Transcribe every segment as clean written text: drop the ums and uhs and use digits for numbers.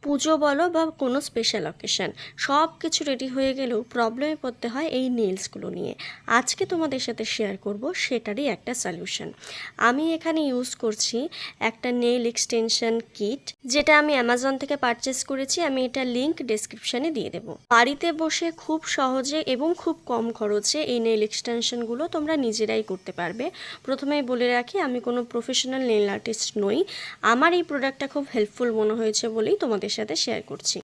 পুজো বলো বা কোনো স্পেশাল অকেশন সব কিছু রেডি হয়ে গেলেও প্রবলেমে পড়তে হয় এই নেলসগুলো নিয়ে। আজকে তোমাদের সাথে শেয়ার করব সেটারই একটা সলিউশন। আমি এখানে ইউজ করছি একটা নেল এক্সটেনশন কিট, যেটা আমি অ্যামাজন থেকে পারচেস করেছি। আমি এটা লিঙ্ক ডেসক্রিপশানে দিয়ে দেবো। বাড়িতে বসে খুব সহজে এবং খুব কম খরচে এই নেল এক্সটেনশনগুলো তোমরা নিজেরাই করতে পারবে। প্রথমেই বলে রাখি, আমি কোনো প্রফেশনাল নেল আর্টিস্ট নই। আমার এই প্রোডাক্টটা খুব হেল্পফুল মনে হয়েছে বলেই তোমাদের সাথে শেয়ার করছি।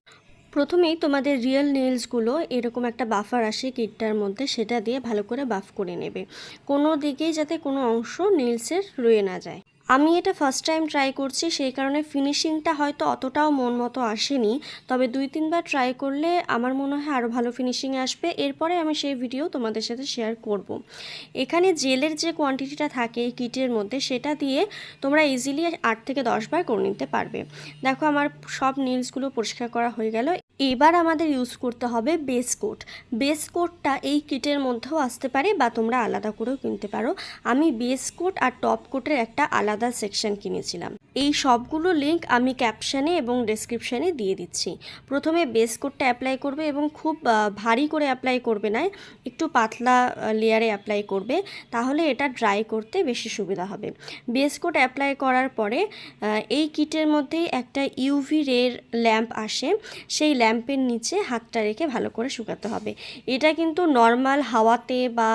প্রথমেই তোমাদের রিয়েল নেলসগুলো এরকম একটা বাফার আসে কিটটার মধ্যে, সেটা দিয়ে ভালো করে বাফ করে নেবে, কোনো দিকেই যাতে কোনো অংশ নেলসের রয়ে না যায়। আমি এটা ফার্স্ট টাইম ট্রাই করছি, সেই কারণে ফিনিশিংটা হয়তো অতটাও মন মতো আসেনি, তবে 2-3বার ট্রাই করলে আমার মনে হয় আরও ভালো ফিনিশিং আসবে। এরপরে আমি সেই ভিডিও তোমাদের সাথে শেয়ার করব। এখানে জেলের যে কোয়ান্টিটিটা থাকে এই কিটের মধ্যে, সেটা দিয়ে তোমরা ইজিলি 8 থেকে 10 বার করে নিতে পারবে। দেখো আমার সব নেলসগুলো পরিষ্কার করা হয়ে গেল। এবার আমাদের ইউজ করতে হবে বেস কোট। বেস কোটটা এই কিটের মধ্যেও আসতে পারে বা তোমরা আলাদা করেও কিনতে পারো। আমি বেস কোট আর টপ কোটের একটা আলাদা সেকশন কিনেছিলাম। এই সবগুলো লিঙ্ক আমি ক্যাপশনে এবং ডেসক্রিপশানে দিয়ে দিচ্ছি। প্রথমে বেস কোটটা অ্যাপ্লাই করবে এবং খুব ভারী করে অ্যাপ্লাই করবে না, একটু পাতলা লেয়ারে অ্যাপ্লাই করবে, তাহলে এটা ড্রাই করতে বেশি সুবিধা হবে। বেস কোট অ্যাপ্লাই করার পরে এই কিটের মধ্যেই একটা ইউভি রের ল্যাম্প আসে, সেই ল্যাম্পের নিচে হাতটা রেখে ভালো করে শুকাতে হবে। এটা কিন্তু নর্মাল হাওয়াতে বা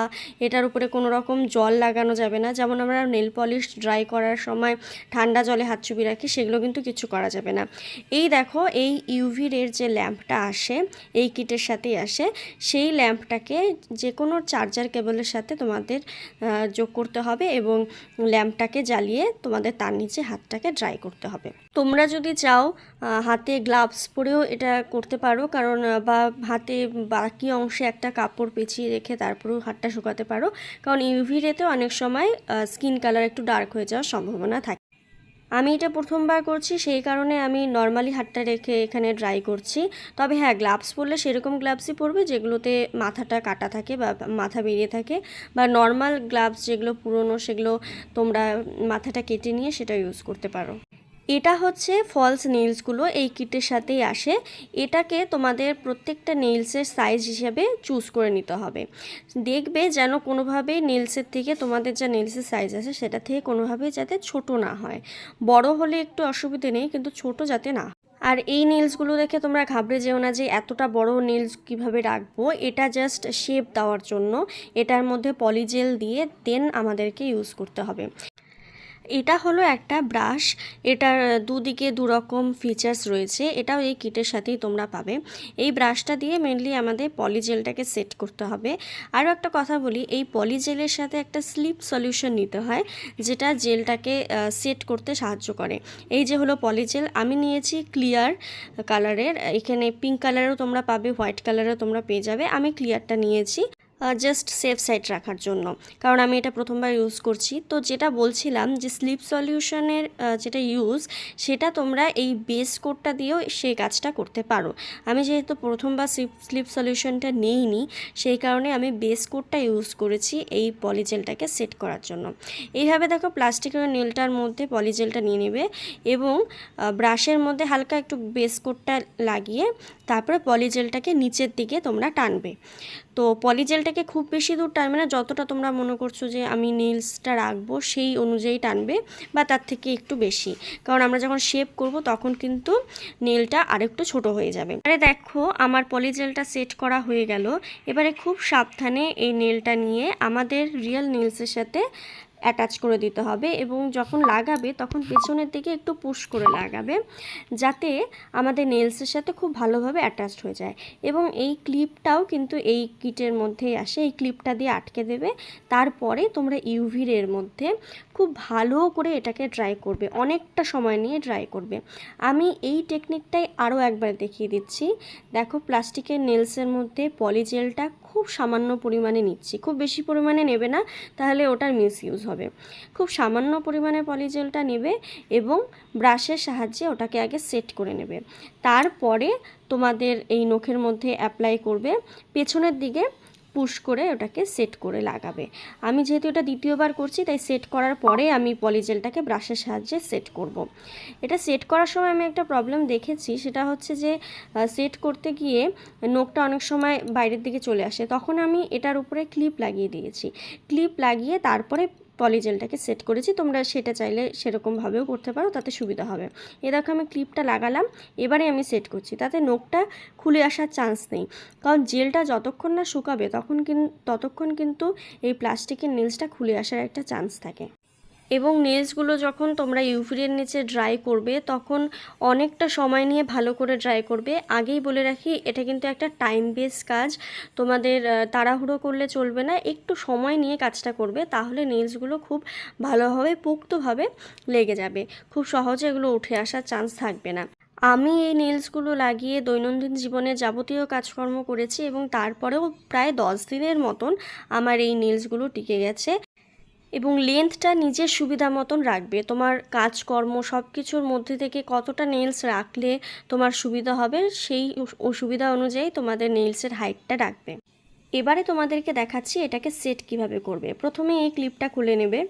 এটার উপরে কোনো রকম জল লাগানো যাবে না। যেমন আমরা নেল পলিশ ড্রাই করার সময় ঠান্ডা জলে হাত চুবিয়ে রাখি, সেগুলো কিন্তু কিছু করা যাবে না। এই দেখো, এই ইউভি রের যে ল্যাম্পটা আসে এই কিটের সাথেই আসে, সেই ল্যাম্পটাকে যে কোনো চার্জার কেবলের সাথে তোমাদের যোগ করতে হবে এবং ল্যাম্পটাকে জ্বালিয়ে তোমাদের তার নিচে হাতটাকে ড্রাই করতে হবে। তোমরা যদি চাও হাতে গ্লাভস পরেও এটা করতে পারো, কারণ বা হাতে বাকি অংশে একটা কাপড় পেঁচিয়ে রেখে তারপরেও হাতটা শুকাতে পারো, কারণ ইউভি রেতে অনেক সময় স্কিন কালার একটু ডার্ক হয়ে যাওয়ার সম্ভাবনা থাকে। আমি এটা প্রথমবার করছি, সেই কারণে আমি নর্মালি হাতটা রেখে এখানে ড্রাই করছি। তবে হ্যাঁ, গ্লাভস পরলে সেরকম গ্লাভসই পরবে যেগুলোতে মাথাটা কাটা থাকে বা মাথা বেরিয়ে থাকে, বা নর্মাল গ্লাভস যেগুলো পুরনো সেগুলো তোমরা মাথাটা কেটে নিয়ে সেটা ইউজ করতে পারো। এটা হচ্ছে ফলস নেইলসগুলো এই কিটের সাথেই আসে। এটাকে তোমাদের প্রত্যেকটা নেইলসের সাইজ হিসেবে চুজ করে নিতে হবে। দেখবে যেন কোনোভাবেই নেইলসের থেকে তোমাদের যা নেইলসের সাইজ আছে সেটা থেকে কোনোভাবেই যাতে ছোট না হয়। বড় হলে একটু অসুবিধে নেই, কিন্তু ছোট যাতে না। আর এই নেলসগুলো দেখে তোমরা ঘাবড়ে যেও না যে এতটা বড় নেলস কিভাবে রাখবো। এটা জাস্ট শেপ দেওয়ার জন্য, এটার মধ্যে পলিজেল দিয়ে দেন আমাদেরকে ইউজ করতে হবে। এটা হলো একটা ব্রাশ, এটার দুদিকে দুরকম ফিচার্স রয়েছে, এটাও এই কিটের সাথেই তোমরা পাবে। এই ব্রাশটা দিয়ে মেনলি আমাদের পলিজেলটাকে সেট করতে হবে। আরও একটা কথা বলি, এই পলিজেলের সাথে একটা স্লিপ সলিউশন নিতে হয়, যেটা জেলটাকে সেট করতে সাহায্য করে। এই যে হলো পলিজেল, আমি নিয়েছি ক্লিয়ার কালারের, এখানে পিঙ্ক কালারেরও তোমরা পাবে, হোয়াইট কালারেরও তোমরা পেয়ে যাবে। আমি ক্লিয়ারটা নিয়েছি জাস্ট সেফ সাইড রাখার জন্য, কারণ আমি এটা প্রথমবার ইউজ করছি। তো যেটা বলছিলাম যে স্লিপ সলিউশনের যেটা ইউজ, সেটা তোমরা এই বেস কোটটা দিয়েও সেই কাজটা করতে পারো। আমি যেহেতু প্রথমবার স্লিপ সলিউশনটা নেইনি, সেই কারণে আমি বেস কোটটা ইউজ করেছি এই পলিজেলটাকে সেট করার জন্য। এইভাবে দেখো, প্লাস্টিকের নেলটার মধ্যে পলিজেলটা নিয়ে নেবে এবং ব্রাশের মধ্যে হালকা একটু বেস কোটটা লাগিয়ে তারপরে পলিজেলটাকে নিচের দিকে তোমরা টানবে। তো পলিজেলটাকে খুব বেশি দূর টানবে না, যতটা তোমরা মনে করছো যে আমি নেলসটা রাখবো সেই অনুযায়ী টানবে, বা তার থেকে একটু বেশি, কারণ আমরা যখন শেপ করব তখন কিন্তু নেলটা আরেকটু ছোট হয়ে যাবে। আরে দেখো, আমার পলিজেলটা সেট করা হয়ে গেল। এবারে খুব সাবধানে এই নেলটা নিয়ে আমাদের রিয়েল নেলসের সাথে অ্যাটাচ করে দিতে হবে, এবং যখন লাগাবে তখন পেছনের দিকে একটু পুশ করে লাগাবে, যাতে আমাদের নেলসের সাথে খুব ভালোভাবে অ্যাটাচড হয়ে যায়। এবং এই ক্লিপটাও কিন্তু এই কিটের মধ্যেই আসে, এই ক্লিপটা দিয়ে আটকে দেবে। তারপরে তোমরা ইউভি রের মধ্যে খুব ভালো করে এটাকে ড্রাই করবে, অনেকটা সময় নিয়ে ড্রাই করবে। আমি এই টেকনিকটাই আরও একবার দেখিয়ে দিচ্ছি। দেখো, প্লাস্টিকের নেলসের মধ্যে পলিজেলটা খুব সামান্য পরিমাণে নিচ্ছি, খুব বেশি পরিমাণে নেবে না, তাহলে ওটার মিসইউজ হবে। খুব সামান্য পরিমাণে পলিজেলটা নেবে এবং ব্রাশের সাহায্যে ওটাকে আগে সেট করে নেবে। তারপরে তোমাদের এই নখের মধ্যে অ্যাপ্লাই করবে পেছনের দিকে পুশ করে ওটাকে সেট করে লাগাবে। আমি যেহেতু এটা দ্বিতীয়বার করছি তাই সেট করার পরে আমি পলিজেলটাকে ব্রাশের সাহায্যে সেট করব। এটা সেট করার সময় আমি একটা প্রবলেম দেখেছি, সেটা হচ্ছে যে সেট করতে গিয়ে নখটা অনেক সময় বাইরের দিকে চলে আসে, তখন আমি এটার উপরে ক্লিপ লাগিয়ে দিয়েছি। ক্লিপ লাগিয়ে তারপরে পলিজেলটাকে সেট করেছি। তোমরা সেটা চাইলে সেরকমভাবেও করতে পারো, তাতে সুবিধা হবে। এ দেখো আমি ক্লিপটা লাগালাম, এবারে আমি সেট করছি, তাতে নখটা খুলে আসার চান্স নেই। কারণ জেলটা যতক্ষণ না শুকাবে ততক্ষণ কিন্তু এই প্লাস্টিকের নেলসটা খুলে আসার একটা চান্স থাকে। এবং নেলসগুলো যখন তোমরা ইউভির নিচে ড্রাই করবে তখন অনেকটা সময় নিয়ে ভালো করে ড্রাই করবে। আগেই বলে রাখি, এটা কিন্তু একটা টাইম বেস কাজ, তোমাদের তাড়াহুড়ো করলে চলবে না, একটু সময় নিয়ে কাজটা করবে, তাহলে নেলসগুলো খুব ভালোভাবে পোক্তভাবে লেগে যাবে, খুব সহজে এগুলো উঠে আসার চান্স থাকবে না। আমি এই নেলসগুলো লাগিয়ে দৈনন্দিন জীবনে যাবতীয় কাজকর্ম করেছি এবং তারপরেও প্রায় 10 দিনের মতন আমার এই নেলসগুলো টিকে গেছে। এবং লেন্থটা নিজের সুবিধা মতন রাখবে, তোমার কাজকর্ম সব কিছুর মধ্যে থেকে কতটা নেলস রাখলে তোমার সুবিধা হবে সেই সুবিধা অনুযায়ী তোমাদের নেলসের হাইটটা রাখবে। এবারে তোমাদেরকে দেখাচ্ছি এটাকে সেট কিভাবে করবে। প্রথমে এই ক্লিপটা খুলে নেবে,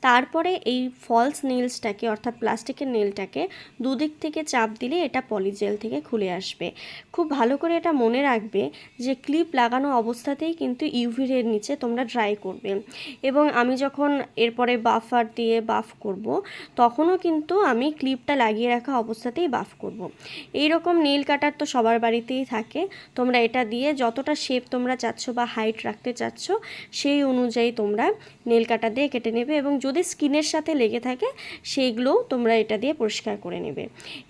তারপরে এই ফলস নেলসটাকে অর্থাৎ প্লাস্টিকের নেলটাকে দুদিক থেকে চাপ দিলে এটা পলিজেল থেকে খুলে আসবে। খুব ভালো করে এটা মনে রাখবে যে ক্লিপ লাগানো অবস্থাতেই কিন্তু ইউভি রের নিচে তোমরা ড্রাই করবে। এবং আমি যখন এরপরে বাফার দিয়ে বাফ করব তখনও কিন্তু আমি ক্লিপটা লাগিয়ে রাখা অবস্থাতেই বাফ করব। এই রকম নেল কাটার তো সবার বাড়িতেই থাকে, তোমরা এটা দিয়ে যতটা শেপ তোমরা চাচ্ছ বা হাইট রাখতে চাচ্ছ সেই অনুযায়ী তোমরা নেল কাটা দিয়ে কেটে নেবে। এবং যদি স্কিনের সাথে লেগে থাকে সেইগুলোও তোমরা এটা দিয়ে পরিষ্কার করে নেবে।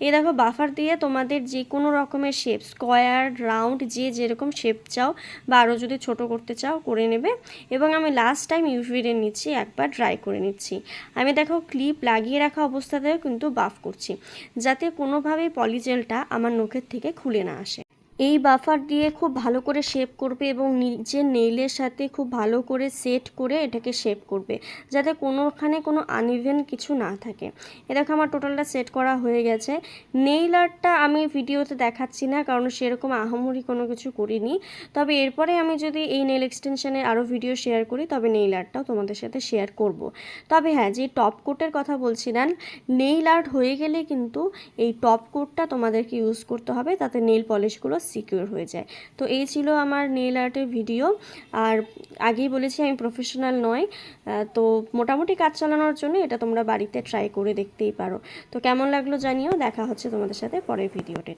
এই দেখো বাফার দিয়ে তোমাদের যে কোনো রকমের শেপ, স্কোয়ার, রাউন্ড, যে যেরকম শেপ চাও বা আরও যদি ছোট করতে চাও করে নেবে। এবং আমি লাস্ট টাইম ইউভি রের নিচ্ছি, একবার ড্রাই করে নিচ্ছি। আমি দেখো ক্লিপ লাগিয়ে রাখা অবস্থাতেও কিন্তু বাফ করছি, যাতে কোনোভাবেই পলিজেলটা আমার নখের থেকে খুলে না আসে। এই বাফার দিয়ে খুব ভালো করে শেপ করবে এবং নিজের নেইলের সাথে খুব ভালো করে সেট করে এটাকে শেপ করবে, যাতে কোনোখানে কোনো আনইভেন কিছু না থাকে। এ দেখো আমার টোটালটা সেট করা হয়ে গেছে। নেইল আর্টটা আমি ভিডিওতে দেখাচ্ছি না, কারণ সেরকম আহামরি কোনো কিছু করিনি। তবে এরপরে আমি যদি এই নেইল এক্সটেনশনের আরও ভিডিও শেয়ার করি তবে নেইল আর্টটাও তোমাদের সাথে শেয়ার করব। তবে হ্যাঁ, যে টপ কোটের কথা বলছিলাম, নেইল আর্ট হয়ে গেলে কিন্তু এই টপ কোটটা তোমাদেরকে ইউজ করতে হবে, তাতে নেইল পলিশগুলো সিকিউর হয়ে যায়। তো এই ছিল আমার নেইল আর্টের ভিডিও। আর আগেই বলেছি আমি প্রফেশনাল নয়, তো মোটামুটি কাজ চালানোর জন্য এটা তোমরা বাড়িতে ট্রাই করে দেখতেই পারো। তো কেমন লাগলো জানিও, দেখা হচ্ছে তোমাদের সাথে পরের ভিডিওতে।